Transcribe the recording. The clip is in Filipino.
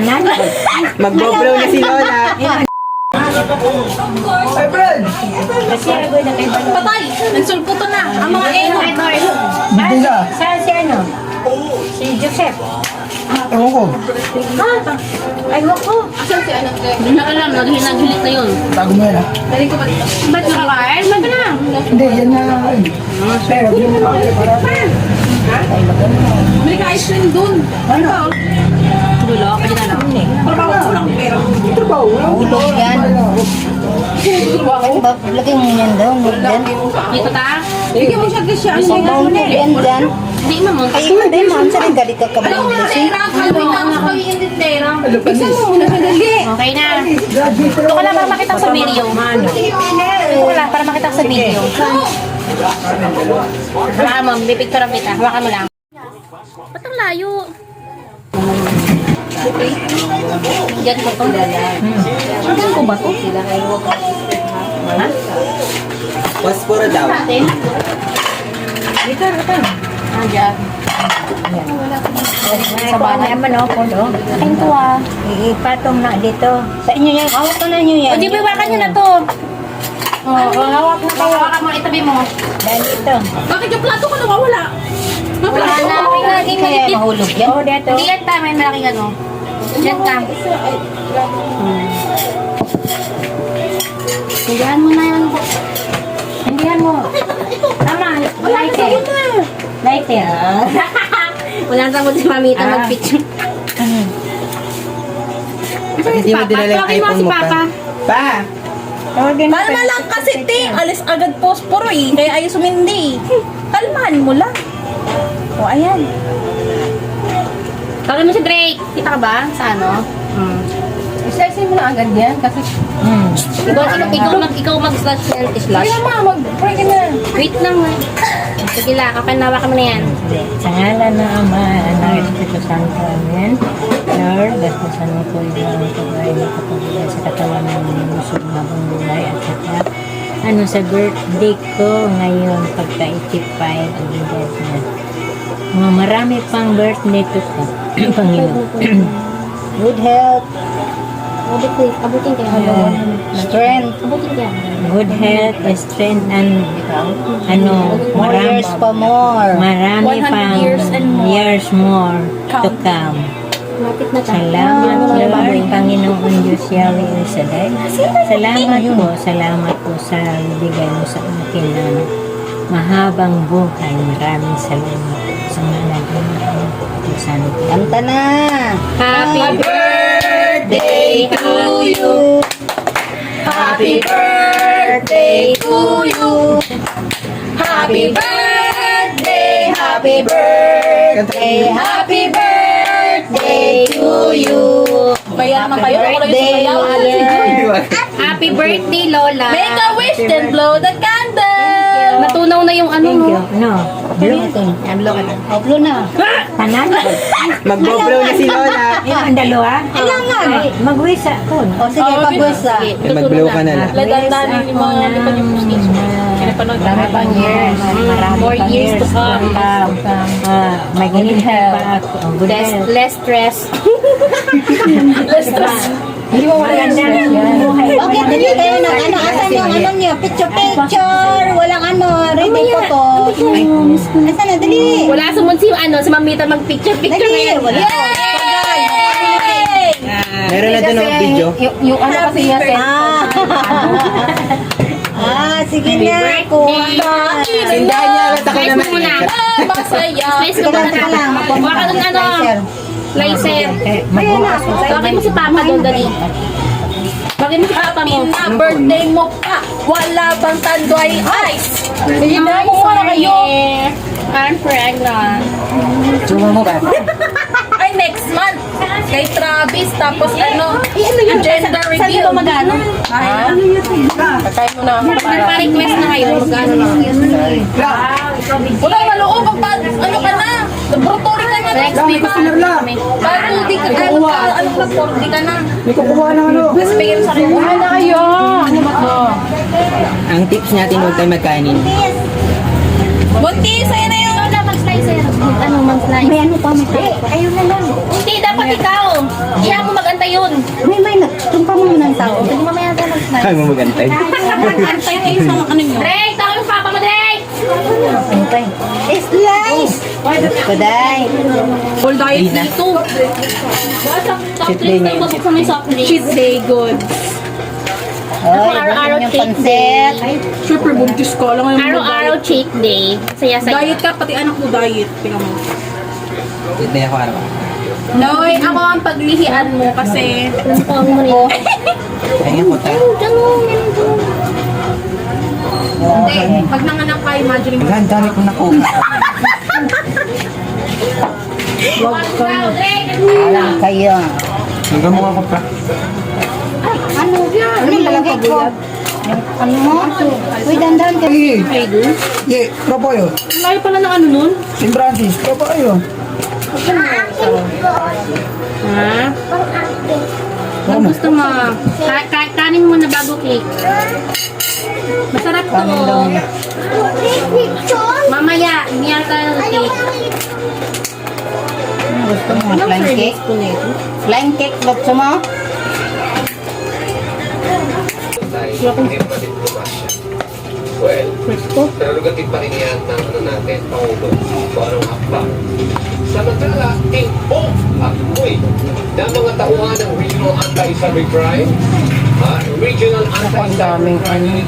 Tanan. Mag-blow na si Lola. Ay, Brad! Kasi ako na kay Balo. Patay! Nagsulputo na! Ang mga eno! Hindi na. Saan si ano? Si Joseph. Ewan ko. Ay, wako. Asan si ano? Hindi na alam, naghihilig na yun. Tago mo yan, ha? Dali ko ba dito? Ba't nakakain? Ba't na? Hindi, yan na. Pero, yung Bumili ka ice cream dun. Ano? Dulo, kaya na lang. Trabaho ko lang, pero. trabaho. Ulog yan. Lagay mo yan doon. Yan. Dito ta? Bigyan mo siya kasi ano Sabaw mo yan dyan. Hindi mo. Ay, hindi mo. Saan yung galit ka Ano kabayin? nga, Tera? Kalawin lang sa kawin din, Tera. Bigyan mo muna siya dali. Okay na. Ito ko lang para makita sa video. Ito ko lang para makita sa video. Hawakan mo, bipicture kita. Hawakan mo lang. Ba't ang layo? Diyan ko to. Diyan ko ba to? Ha? Paspora daw. Dito. Ah, diyan. Sa bahay naman ako. Akin to ah. Ipatong na dito. Sa inyo yan. Hawak ko na nyo yan. O, di ba iwakan nyo na to? Hawak mo kayo. Hawakan mo, itabi mo. Dahil dito. Bakit yung plato ko nawawala? Wala na. May laging Kaya malitip. mahulog yan. Oo, dito. Hindi yan tama, may malaking ano. Diyan ka. Hindihan mo na yan. Hindihan mo. Tama. Lighter. Lighter. Wala sa mo si Mamita mag-picture. Hindi mo dinala yung Tawagin mo iPhone si mo Papa. pa. Pa! Tawagin mo. Kalma lang kasi, te. Alis agad posporo eh. Kaya ayaw sumindi. Kalmahan mo lang. O, ayan. Tawagin mo si Drake. Kita ka ba? Sa ano? Isasay mo na agad yan kasi... Ikaw mag-slash slash. Kaya ma, mag-pray ka na. Wait lang. Sige lang, kapanawa ka mo na yan. Sa ngalan ng Ama, Anak, Espiritu Santo, Amen. Lord, bastasan mo po yung pagkain na kapagulay sa katawan ng minusog na buhay at saka ano sa birthday ko ngayon pagka-85 ang edad na. Mga marami pang birthday ko po, Panginoon. Good health, Abutin ka. strength, Abutin ka. good health, strength, and ano, More years pa more. marami 100 pang years and more. years more to come. Lapit na tayo. Salamat Lord, Panginoon Diyos Yahweh El Shaddai. Salamat po sa bigay mo sa akin na mahabang buhay. Maraming salamat po sa mga naging Santo. Kanta na. Happy birthday to you. Happy birthday to you. Happy birthday, happy birthday, happy birthday to you. Kaya naman kayo, ako lang yung sumayaw. Happy birthday, Lola. Make a wish, then blow the candle. Natunaw na yung ano, Thank no? you. No. Blue. Yan, blow ka na. Uplo na. Tanan. Mag-blow na si Lola. Yung ang dalawa. Kailangan. Ay, mag-wish ako. O sige, pagwesa. Mag-blow ka na lang. Ladandaan yung mga lipan yung prestige. Pinapanood ka Marami pang years. Marami More pang years to come. Mag-inhintay pa ako. Ang good health. Less stress. Less stress. Hindi mo maganda ng buhay. Okay, dili kayo ng ano. Asan yung ano niyo? Picture. Walang ano. Ready ko to. Asan na? Dali. Wala sumunod si, si Mamita mag-picture-picture Dali. ngayon. Wala. Meron na doon ang video. Yung ano kasi niya, Sige na. Kuha ka. Sindahan niya alat ako Slice naman. mo muna. Masaya. Slice ko muna. Sige lang. Huwag ka dun ano. Laser. Bakit mo si Papa doon, dali. Bakit mo si Papa mo? Na birthday mo pa. Wala bang tandoy ice. Sige na, kumuha na kayo. I'm pregnant. Tsuma mo ba? Ay, next month. Kay Travis, tapos ano, gender reveal. Saan di ba mag-ano? Patay mo na. Nagpa-request na kayo. Mag-ano na. Wala na loob. Ano ka na? Laboratory ka na. Next week. Bago di ka na. Ano ka, 40 ka na. May kukuha ng ano. Mas bigyan sa akin. Wala na kayo. Ano ba to? Ang tips natin huwag tayo magkanin. Buntis, sa'yo na yun. kay sir. Ano, mang slice. May ano pa, may tao pa. Ayun na lang. Hindi, dapat ikaw. Kaya mo magantay yun. May nagtong pa muna ng tao. Hindi mamaya tayo mag-slice. Ay, mo magantay. Antay kayo sa ano nyo. Drake, tawag yung papa mo, Drake! Ano pa Slice! Kuday. Full diet dito. Soft drinks tayo, bubuksan mo yung soft drinks. Cheat day, good. Oy, Araw-araw yung cheat pansit. Super buntis ko. Alam mo yung Araw-araw cheat day. Saya-saya. diet ka, pati anak mo diet. Tingnan mo. Hindi ako araw. Noy, ako ang paglihian mo kasi Ano po mo rin? Ay, ako tayo. Diyan mo, meron doon. hindi. Pag nanganak ka, imagine mo. Ang dami kong nakuha. Alam kayo. Hanggang mo ako pa. Ano? Ano yung lalagay ko? Ano mo? Uy, dandan ka. Ye, kapayo. Layo pala ng ano nun? St. Francis, kapayo. Ha? Ano gusto mo? Kanin mo na bago cake. Masarap to. Mamaya, niya tayo ng cake. Ano gusto mo? Anong Flying service cake? ko nito? Flying cake, gusto mo? Well, nalulugating pa rin yan ng ano natin, Pangulo, kung anong hakbang. Samantala, involved at uy ng mga tauhan ng Regional Anti-Cybercrime, Regional Anti-Cybercrime